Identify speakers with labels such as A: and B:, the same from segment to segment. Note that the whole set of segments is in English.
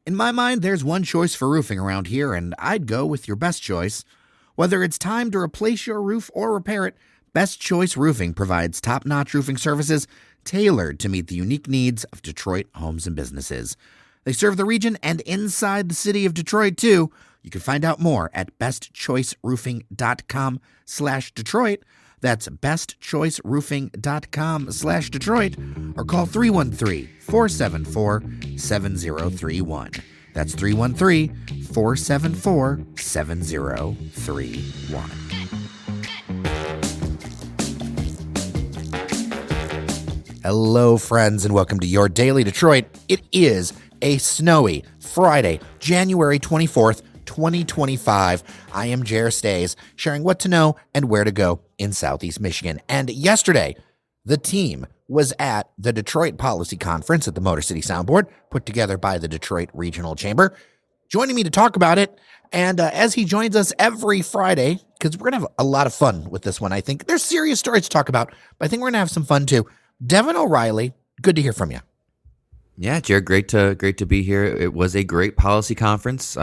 A: In my mind, there's one choice for roofing around here, and I'd go with your best choice. Whether it's time to replace your roof or repair it, Best Choice Roofing provides top-notch roofing services tailored to meet the unique needs of Detroit homes and businesses. They serve the region and inside the city of Detroit, too. You can find out more at bestchoiceroofing.com/Detroit. That's bestchoiceroofing.com/Detroit, or call 313-474-7031. That's 313-474-7031. Hello, friends, and welcome to your Daily Detroit. It is a snowy Friday, January 24th, 2025. I am Jer Stays, sharing what to know and where to go in Southeast Michigan. And yesterday, the team was at the Detroit Policy Conference at the Motor City Soundboard, put together by the Detroit Regional Chamber. Joining me to talk about it, and as he joins us every Friday, because we're going to have a lot of fun with this one, I think. There's serious stories to talk about, but I think we're going to have some fun too. Devin O'Reilly, good to hear from you.
B: Yeah, Jared, great to be here. It was a great policy conference.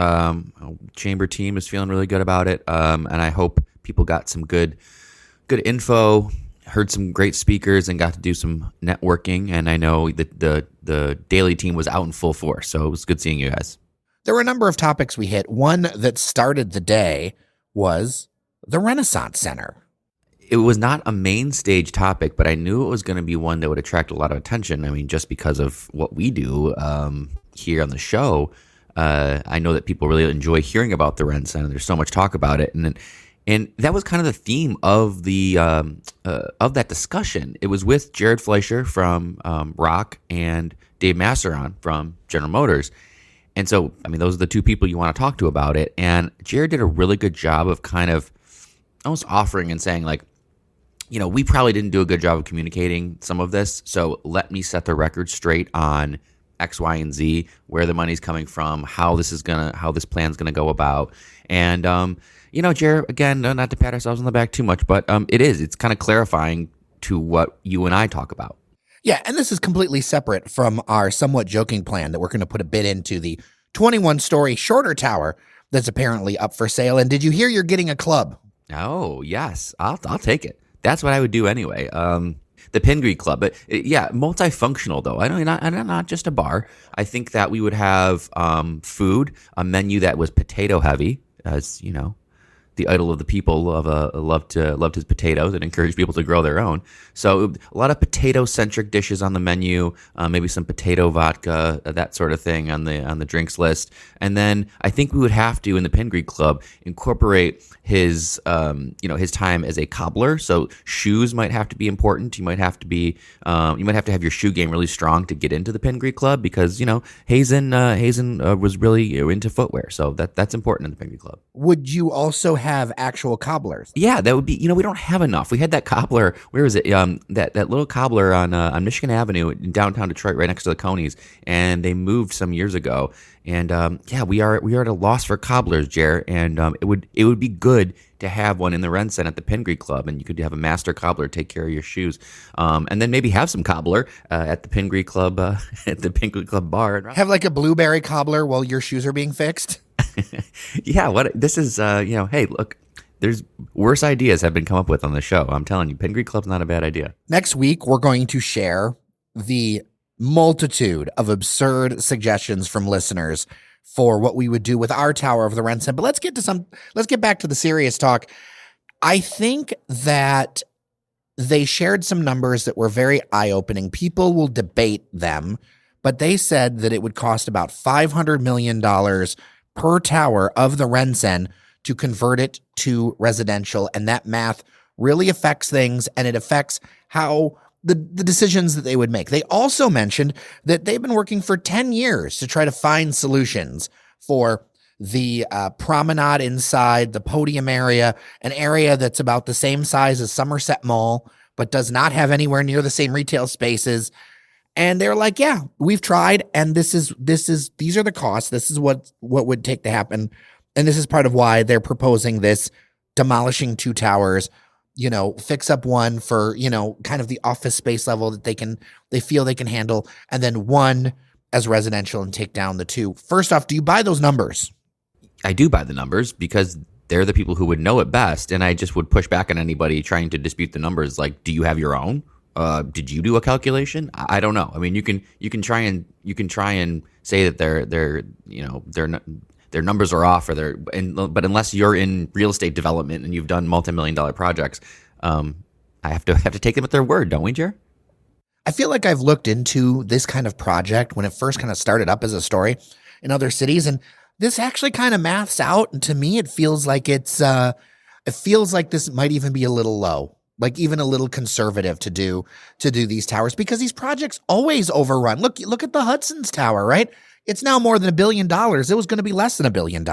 B: Chamber team is feeling really good about it, and I hope people got some good info, heard some great speakers, and got to do some networking. And I know that the daily team was out in full force, so it was good seeing you guys.
A: There were a number of topics we hit. One that started the day was the Renaissance Center.
B: It was not a main stage topic, but I knew it was going to be one that would attract a lot of attention. I mean, just because of what we do here on the show, I know that people really enjoy hearing about the RenCen, and there's so much talk about it. And that was kind of the theme of the of that discussion. It was with Jared Fleischer from Rock and Dave Masseron from General Motors. And so, I mean, those are the two people you want to talk to about it. And Jared did a really good job of kind of almost offering and saying, like, you know, we probably didn't do a good job of communicating some of this, so let me set the record straight on X, Y, and Z, where the money's coming from, how this plan's gonna go about. And you know, Jared, again, not to pat ourselves on the back too much, but it's kind of clarifying to what you and I talk about.
A: Yeah, and this is completely separate from our somewhat joking plan that we're going to put a bid into the 21-story shorter tower that's apparently up for sale. And did you hear you're getting a club?
B: Oh, yes. I'll take it. That's what I would do anyway. The Pingree Club. But yeah, multifunctional though. I know not just a bar. I think that we would have food, a menu that was potato heavy, as you know, the idol of the people loved his potatoes and encouraged people to grow their own. So a lot of potato-centric dishes on the menu, maybe some potato vodka, that sort of thing on the drinks list. And then I think we would have to, in the Pingree Club, incorporate his time as a cobbler. So shoes might have to be important. You might have to have your shoe game really strong to get into the Pingree Club, because, you know, Hazen was really into footwear. So that's important in the Pingree Club.
A: Would you also have actual cobblers?
B: Yeah, that would be, you know, we don't have enough. We had that cobbler, where was it? That little cobbler on Michigan Avenue in downtown Detroit, right next to the Conies, and they moved some years ago. And we are at a loss for cobblers, Jer. And it would be good to have one in the RenCen at the Pingree Club, and you could have a master cobbler take care of your shoes, and then maybe have some cobbler at the Pingree Club at the Pingree Club bar.
A: Have like a blueberry cobbler while your shoes are being fixed.
B: Yeah, this is hey, look, there's worse ideas have been come up with on the show. I'm telling you, Pingree Club's not a bad idea.
A: Next week, we're going to share the multitude of absurd suggestions from listeners for what we would do with our tower of the RenCen. But let's get back to the serious talk. I think that they shared some numbers that were very eye-opening. People will debate them, but they said that it would cost about $500 million per tower of the RenCen to convert it to residential. And that math really affects things, and it affects how the decisions that they would make. They also mentioned that they've been working for 10 years to try to find solutions for the promenade inside the podium area, an area that's about the same size as Somerset Mall, but does not have anywhere near the same retail spaces. And they're like, yeah, we've tried, and these are the costs. This is what would take to happen. And this is part of why they're proposing this, demolishing two towers, you know, fix up one for, you know, kind of the office space level that they feel they can handle, and then one as residential and take down the 2. First off, do you buy those numbers?
B: I do buy the numbers because they're the people who would know it best. And I just would push back on anybody trying to dispute the numbers. Like, do you have your own? Did you do a calculation? I don't know. I mean, you can try and say that their numbers are off, but unless you're in real estate development and you've done multi-million-dollar projects, I have to take them at their word, don't we, Jer?
A: I feel like I've looked into this kind of project when it first kind of started up as a story in other cities, and this actually kind of maths out. And to me, it feels like it feels like this might even be a little low. Like even a little conservative to do these towers, because these projects always overrun. Look at the Hudson's Tower, right? It's now more than $1 billion. It was going to be less than $1 billion.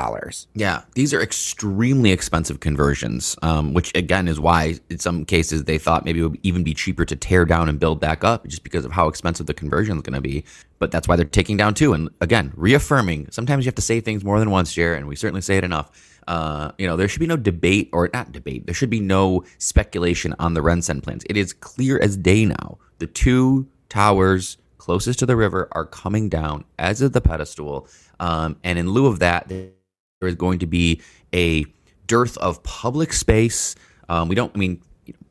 B: Yeah, these are extremely expensive conversions, which again is why in some cases they thought maybe it would even be cheaper to tear down and build back up, just because of how expensive the conversion is going to be. But that's why they're taking down too. And again, reaffirming. Sometimes you have to say things more than once, Jer, and we certainly say it enough. There should be no debate, or not debate. There should be no speculation on the RenCen plans. It is clear as day now. The 2 towers closest to the river are coming down, as is the pedestal. And in lieu of that, there is going to be a dearth of public space.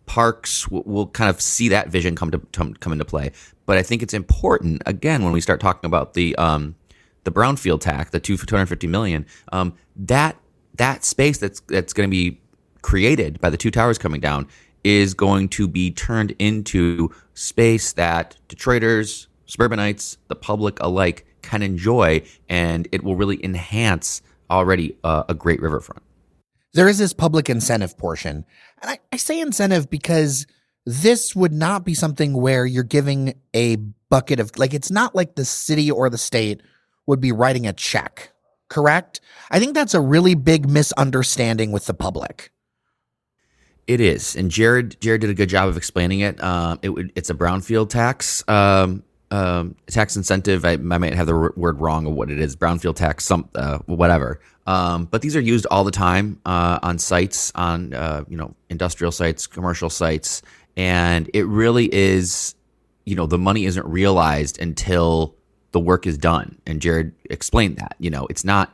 B: Parks. We'll kind of see that vision come into play. But I think it's important, again, when we start talking about the brownfield tax, the $250 million, that space that's going to be created by the 2 towers coming down is going to be turned into space that Detroiters, suburbanites, the public alike can enjoy, and it will really enhance already a great riverfront.
A: There is this public incentive portion. And I say incentive because this would not be something where you're giving a bucket of, like, it's not like the city or the state would be writing a check. Correct? I think that's a really big misunderstanding with the public.
B: It is, and Jared did a good job of explaining it. It's a brownfield tax, tax incentive. I might have the word wrong of what it is. Brownfield tax, whatever. But these are used all the time on sites, on industrial sites, commercial sites, and it really is. The money isn't realized until the work is done. And Jared explained that, it's not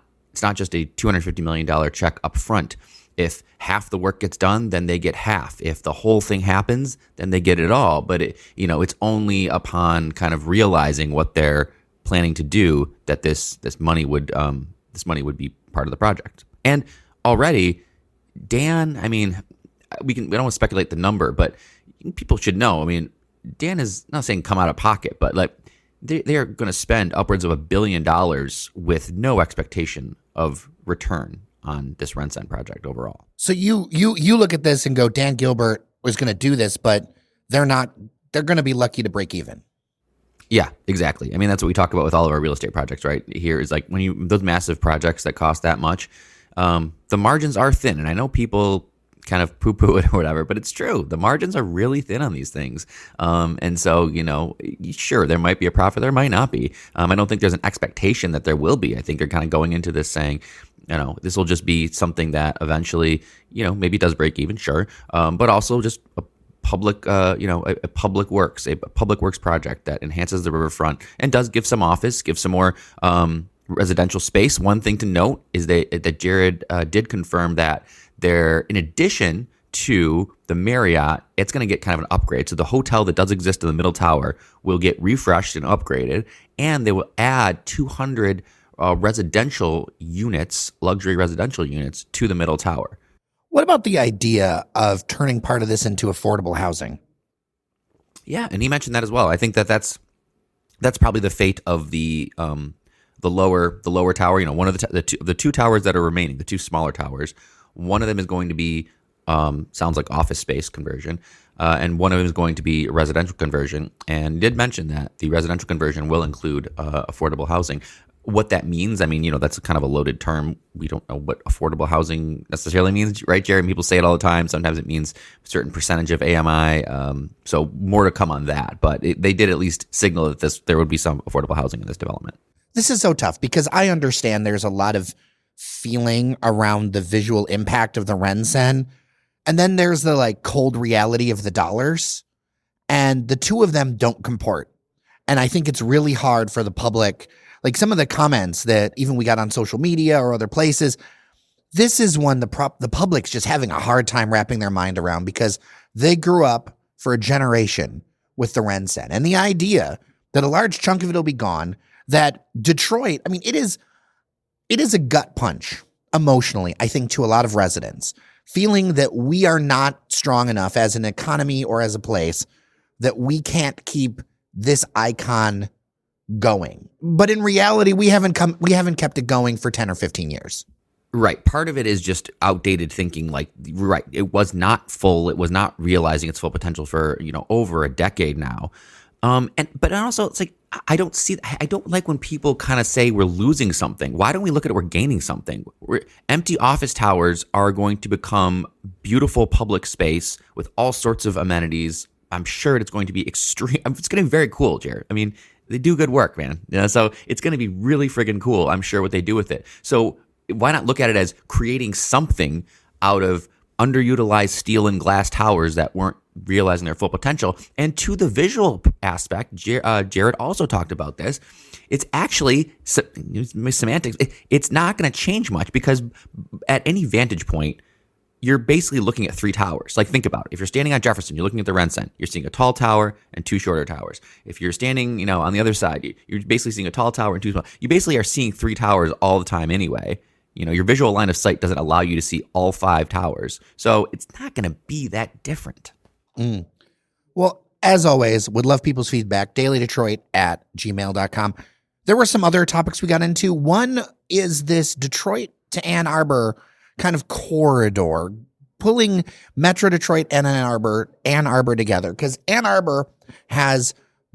B: just a $250 million check up front. If half the work gets done, then they get half. If the whole thing happens, then they get it all. But it's only upon kind of realizing what they're planning to do that this money would be part of the project. And already, Dan, we don't want to speculate the number, but people should know. Dan is not saying come out of pocket, but like, they are going to spend upwards of $1 billion with no expectation of return on this RenCen project overall.
A: So you look at this and go, Dan Gilbert was going to do this, but they're not. They're going to be lucky to break even.
B: Yeah, exactly. That's what we talk about with all of our real estate projects, right? Here is like those massive projects that cost that much, the margins are thin. And I know people kind of poo-poo it or whatever, but it's true. The margins are really thin on these things. And so, sure, there might be a profit, there might not be. I don't think there's an expectation that there will be. I think they're kind of going into this saying, this will just be something that eventually, maybe does break even, sure. But also just a public, a public works project that enhances the riverfront and does give some office, give some more residential space. One thing to note is that Jared did confirm that there, in addition to the Marriott, it's going to get kind of an upgrade. So the hotel that does exist in the middle tower will get refreshed and upgraded, and they will add 200 residential units, luxury residential units, to the middle tower.
A: What about the idea of turning part of this into affordable housing?
B: Yeah, and he mentioned that as well. I think that's probably the fate of the lower tower. One of the two towers that are remaining, the 2 smaller towers. One of them is going to be sounds like office space conversion, and one of them is going to be residential conversion. And he did mention that the residential conversion will include affordable housing. What that means, that's kind of a loaded term. We don't know what affordable housing necessarily means, right, Jerry? People say it all the time. Sometimes it means a certain percentage of AMI. So more to come on that. But they did at least signal that there would be some affordable housing in this development.
A: This is so tough because I understand there's a lot of feeling around the visual impact of the RenCen. And then there's the cold reality of the dollars. And the two of them don't comport. And I think it's really hard for the public, like some of the comments that even we got on social media or other places, this is one the public's just having a hard time wrapping their mind around because they grew up for a generation with the RenCen. And the idea that a large chunk of it will be gone, that Detroit, I mean, it is a gut punch emotionally, I think, to a lot of residents, feeling that we are not strong enough as an economy or as a place, that we can't keep this icon going. But in reality, we haven't kept it going for 10 or 15 years.
B: Right. Part of it is just outdated thinking. Like, right, it was not full. It was not realizing its full potential for, over a decade now. But also it's like, I don't like when people kind of say we're losing something. Why don't we look at it? We're gaining something. Empty office towers are going to become beautiful public space with all sorts of amenities. I'm sure it's going to be extreme. It's going to be very cool, Jared. I mean, they do good work, man. So it's going to be really friggin' cool, I'm sure, what they do with it. So why not look at it as creating something out of underutilized steel and glass towers that weren't realizing their full potential? And to the visual aspect, Jared also talked about this. It's actually semantics. It's not going to change much because at any vantage point, you're basically looking at three towers. Like, think about it. If you're standing on Jefferson, you're looking at the RenCen. You're seeing a tall tower and two shorter towers. If you're standing, on the other side, you're basically seeing a tall tower and two small. You basically are seeing three towers all the time anyway. Your visual line of sight doesn't allow you to see all five towers. So it's not going to be that different.
A: Well, as always, would love people's feedback. dailydetroit@gmail.com. There were some other topics we got into. One is this Detroit to Ann Arbor kind of corridor, pulling Metro Detroit and Ann Arbor together, because Ann Arbor has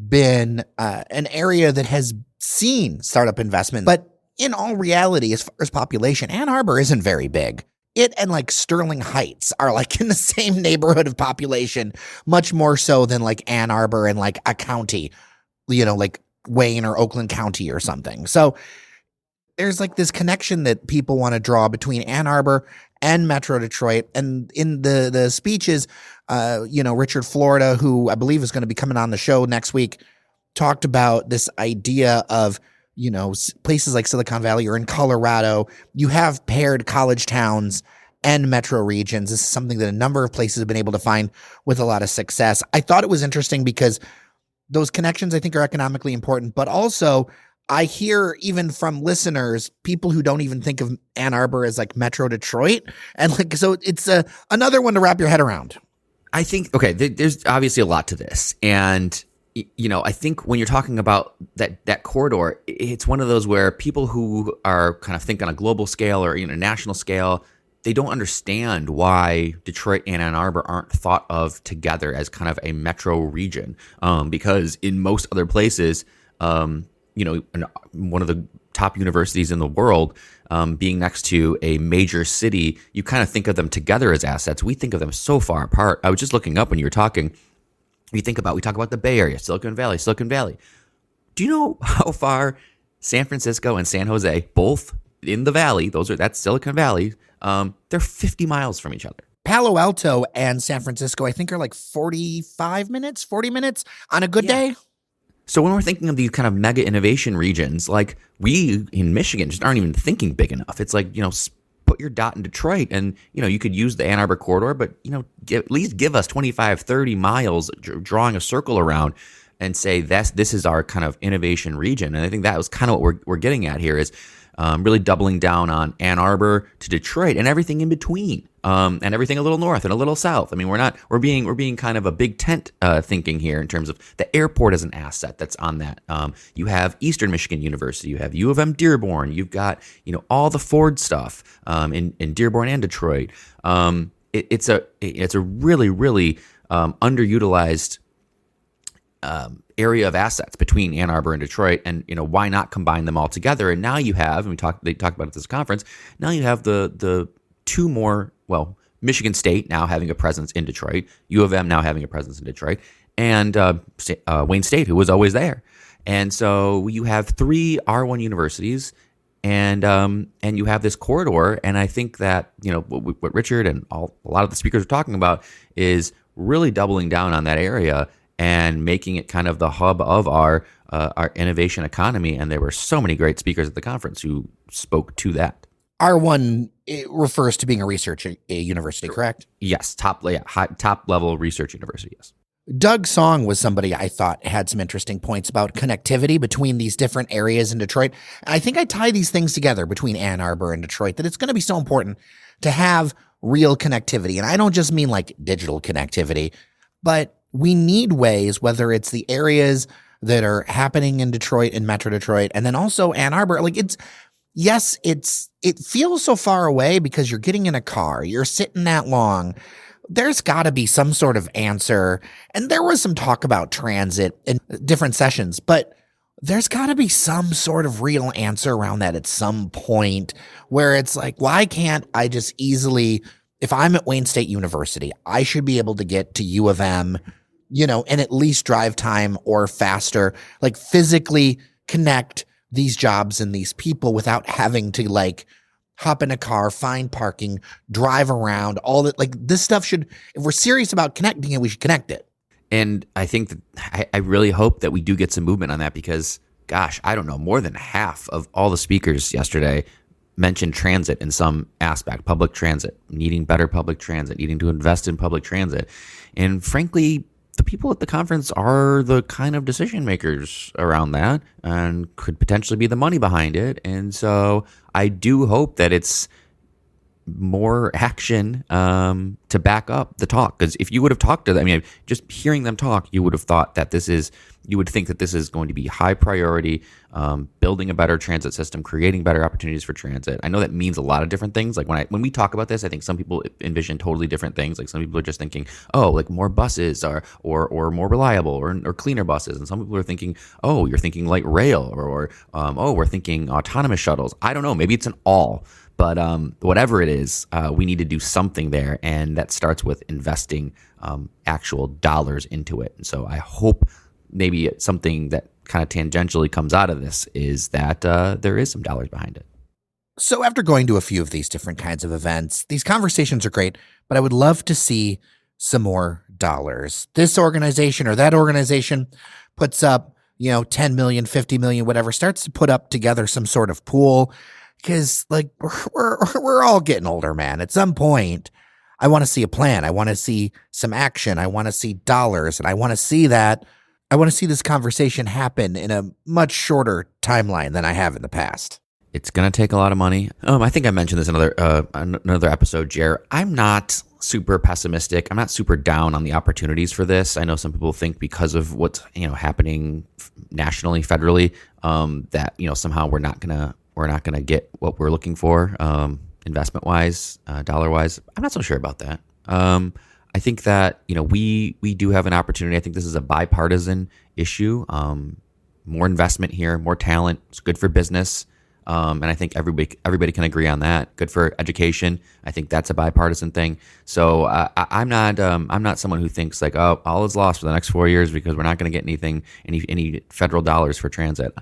A: been an area that has seen startup investment, but in all reality, as far as population, Ann Arbor isn't very big. It and like Sterling Heights are like in the same neighborhood of population, much more so than like Ann Arbor and like a county, like Wayne or Oakland County or something. So there's like this connection that people want to draw between Ann Arbor and Metro Detroit. And in the speeches, Richard Florida, who I believe is going to be coming on the show next week, talked about this idea of, places like Silicon Valley or in Colorado, you have paired college towns and metro regions. This is something that a number of places have been able to find with a lot of success. I thought it was interesting because those connections, I think, are economically important, but also I hear even from listeners, people who don't even think of Ann Arbor as like Metro Detroit. And like, so it's another one to wrap your head around.
B: I think, okay, there's obviously a lot to this. And, I think when you're talking about that corridor, it's one of those where people who are kind of think on a global scale or, national scale, they don't understand why Detroit and Ann Arbor aren't thought of together as kind of a metro region. Because in most other places, one of the top universities in the world, being next to a major city, you kind of think of them together as assets. We think of them so far apart. I was just looking up when you were talking. We talk about the Bay Area, Silicon Valley. Do you know how far San Francisco and San Jose, both in the valley, that's Silicon Valley, they're 50 miles from each other.
A: Palo Alto and San Francisco, I think, are like 40 minutes on a good day.
B: So when we're thinking of these kind of mega innovation regions, like we in Michigan just aren't even thinking big enough. It's like, put your dot in Detroit and, you could use the Ann Arbor corridor, but, at least give us 25, 30 miles drawing a circle around and say this is our kind of innovation region. And I think that was kind of what we're getting at here is really doubling down on Ann Arbor to Detroit and everything in between, and everything a little north and a little south. I mean, we're being kind of a big tent thinking here in terms of the airport as an asset that's on that. You have Eastern Michigan University, you have U of M Dearborn, you've got all the Ford stuff in Dearborn and Detroit. It's a really really underutilized area of assets between Ann Arbor and Detroit, and why not combine them all together? And now you have, and they talked about it at this conference. Now you have the two more. Well, Michigan State now having a presence in Detroit, U of M now having a presence in Detroit, and Wayne State, who was always there. And so you have three R1 universities, and you have this corridor. And I think that what Richard and a lot of the speakers are talking about is really doubling down on that area and making it kind of the hub of our our innovation economy. And there were so many great speakers at the conference who spoke to that.
A: R1 it refers to being a research university, correct?
B: Yes, top level research university, yes.
A: Doug Song was somebody I thought had some interesting points about connectivity between these different areas in Detroit. I think I tie these things together between Ann Arbor and Detroit, that it's going to be so important to have real connectivity. And I don't just mean like digital connectivity, but we need ways, whether it's the areas that are happening in Detroit and Metro Detroit, and then also Ann Arbor. Like it feels so far away because you're getting in a car, you're sitting that long. There's got to be some sort of answer. And there was some talk about transit in different sessions, but there's got to be some sort of real answer around that at some point where it's like, why can't I just easily, if I'm at Wayne State University, I should be able to get to U of M, in at least drive time or faster, like physically connect these jobs and these people without having to like hop in a car, find parking, drive around, all that. Like this stuff should, if we're serious about connecting it, we should connect it.
B: And I think that I really hope that we do get some movement on that because, gosh, I don't know, more than half of all the speakers yesterday mentioned transit in some aspect, public transit, needing better public transit, needing to invest in public transit. And frankly, the people at the conference are the kind of decision makers around that and could potentially be the money behind it. And so I do hope that it's more action to back up the talk. Because if you would have talked to them, just hearing them talk, you would have thought that you would think that this is going to be high priority, building a better transit system, creating better opportunities for transit. I know that means a lot of different things. Like when we talk about this, I think some people envision totally different things. Like some people are just thinking, oh, like more buses or more reliable or cleaner buses. And some people are thinking, oh, you're thinking light rail or we're thinking autonomous shuttles. I don't know. Maybe it's an all. But whatever it is, we need to do something there. And that starts with investing actual dollars into it. And so I hope maybe something that kind of tangentially comes out of this is that there is some dollars behind it.
A: So after going to a few of these different kinds of events, these conversations are great, but I would love to see some more dollars. This organization or that organization puts up, 10 million, 50 million, whatever, starts to put up together some sort of pool. Because like we're all getting older, man. At some point, I want to see a plan. I want to see some action. I want to see dollars, and I want to see that. I want to see this conversation happen in a much shorter timeline than I have in the past.
B: It's gonna take a lot of money. I think I mentioned this in another episode, Jer. I'm not super pessimistic. I'm not super down on the opportunities for this. I know some people think because of what's happening nationally, federally, that somehow we're not gonna get what we're looking for, investment wise, dollar wise. I'm not so sure about that. I think that we do have an opportunity. I think this is a bipartisan issue. More investment here, more talent. It's good for business, and I think everybody can agree on that. Good for education. I think that's a bipartisan thing. So I'm not someone who thinks like, oh, all is lost for the next 4 years because we're not going to get any federal dollars for transit.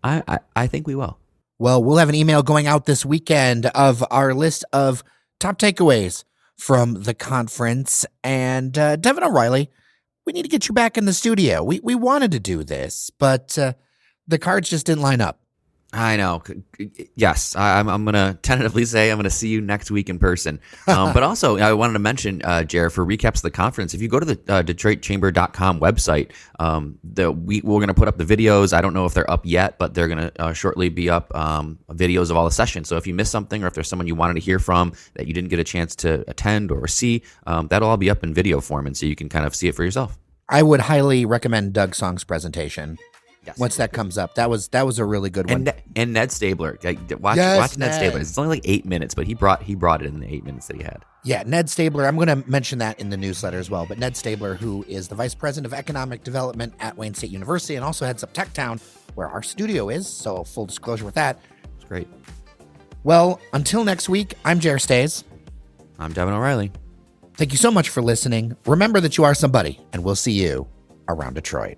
B: I think we will.
A: Well, we'll have an email going out this weekend of our list of top takeaways from the conference. And Devin O'Reilly, we need to get you back in the studio. We wanted to do this, but the cards just didn't line up.
B: I know. Yes, I'm going to tentatively say I'm going to see you next week in person. But also, I wanted to mention, Jared, for recaps of the conference, if you go to the DetroitChamber.com website, we're going to put up the videos. I don't know if they're up yet, but they're going to shortly be up videos of all the sessions. So if you missed something or if there's someone you wanted to hear from that you didn't get a chance to attend or see, that'll all be up in video form. And so you can kind of see it for yourself.
A: I would highly recommend Doug Song's presentation.
B: Yes.
A: Once that comes up, that was a really good one.
B: And Ned Stabler, watch Ned Stabler. It's only like 8 minutes, but he brought it in the 8 minutes that he had.
A: Yeah, Ned Stabler. I'm going to mention that in the newsletter as well. But Ned Stabler, who is the vice president of economic development at Wayne State University, and also heads up Tech Town, where our studio is. So full disclosure with that.
B: It's great.
A: Well, until next week, I'm Jer Stays.
B: I'm Devin O'Reilly.
A: Thank you so much for listening. Remember that you are somebody, and we'll see you around Detroit.